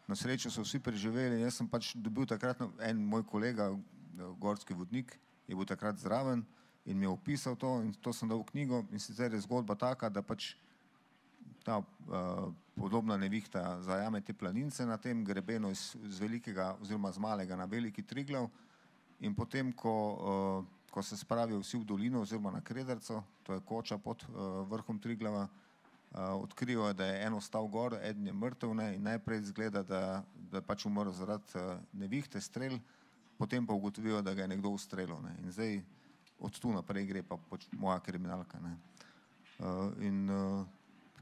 Na srečo so vsi preživeli. Jaz sem pač dobil takrat en moj kolega, gorski vodnik, je bil takrat zraven in mi je opisal to in to sem dal v knjigo. In sicer je zgodba taka, da pač ta podobna nevihta zajame te planince na tem grebenu iz velikega oziroma z malega na veliki Triglav in potem, ko se spravijo vsi v dolino oziroma na Krederco, to je koča pod vrhom Triglava, odkrivajo, da je en ostal gor, eden je mrtev, in najprej izgleda, da je pač umrl zaradi nevihte, strel, potem pa ugotovijo, da ga je nekdo ustrelil. In zdaj od tu naprej gre pa moja kriminalka. In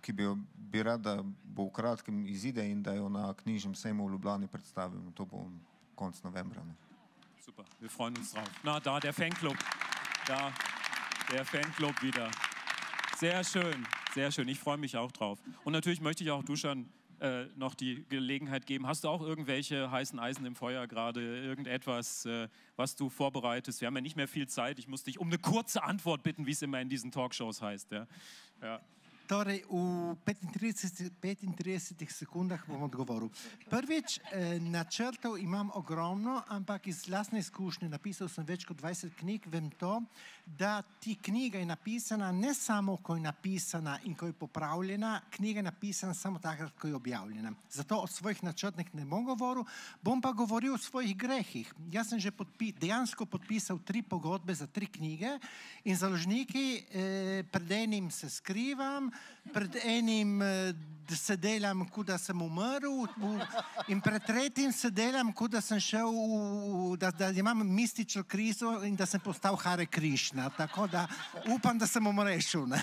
ki bi rad, da bo v kratkem izide in da jo na knjižnem sejmu v Ljubljani predstavimo. To bo konec novembra. Ne.
Super, wir freuen uns drauf. Na, da der Fanclub. Da, der Fanclub wieder. Sehr schön, sehr schön. Ich freue mich auch drauf. Und natürlich möchte ich auch Dusan noch die Gelegenheit geben. Hast du auch irgendwelche heißen Eisen im Feuer gerade? Irgendetwas, was du vorbereitest? Wir haben ja nicht mehr viel Zeit. Ich muss dich um eine kurze Antwort bitten, wie es immer in diesen Talkshows heißt. Ja. Ja.
Torej, v 35 sekundah bom odgovoril. Prvič, načrtov imam ogromno, ampak iz lastne izkušnje, napisal sem več kot 20 knjig, vem to, da ti knjiga je napisana ne samo, ko je napisana in ko je popravljena, knjiga je napisana samo takrat, ko je objavljena. Zato o svojih načrtih ne bom govoril, bom pa govoril o svojih grehih. Jaz sem že dejansko podpisal 3 pogodbe za 3 knjige in založniki, pred enim se skrivam, pred enim se delam, kot da sem umrl, in pred tretjim se delam, kot da sem šel, da imam mistično krizo in da sem postal Hare Krišna. Tako da upam, da sem rešil. Ne?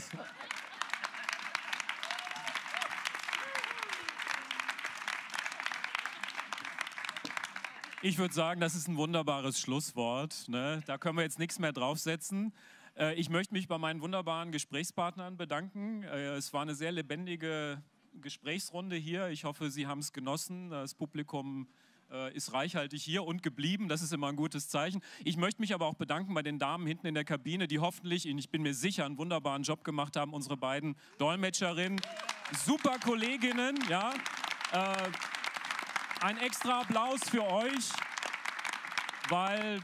Ich würde sagen, das ist ein wunderbares Schlusswort. Ne? Da können wir jetzt nichts mehr draufsetzen. Ich möchte mich bei meinen wunderbaren Gesprächspartnern bedanken. Es war eine sehr lebendige Gesprächsrunde hier. Ich hoffe, Sie haben es genossen. Das Publikum ist reichhaltig hier und geblieben. Das ist immer ein gutes Zeichen. Ich möchte mich aber auch bedanken bei den Damen hinten in der Kabine, die hoffentlich, und ich bin mir sicher, einen wunderbaren Job gemacht haben. Unsere beiden Dolmetscherinnen, super Kolleginnen. Ja. Ein extra Applaus für euch, weil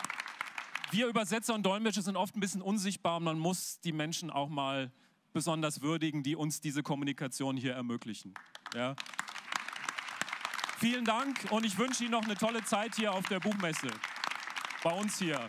wir Übersetzer und Dolmetscher sind oft ein bisschen unsichtbar und man muss die Menschen auch mal besonders würdigen, die uns diese Kommunikation hier ermöglichen. Ja. Vielen Dank und ich wünsche Ihnen noch eine tolle Zeit hier auf der Buchmesse. Bei uns hier.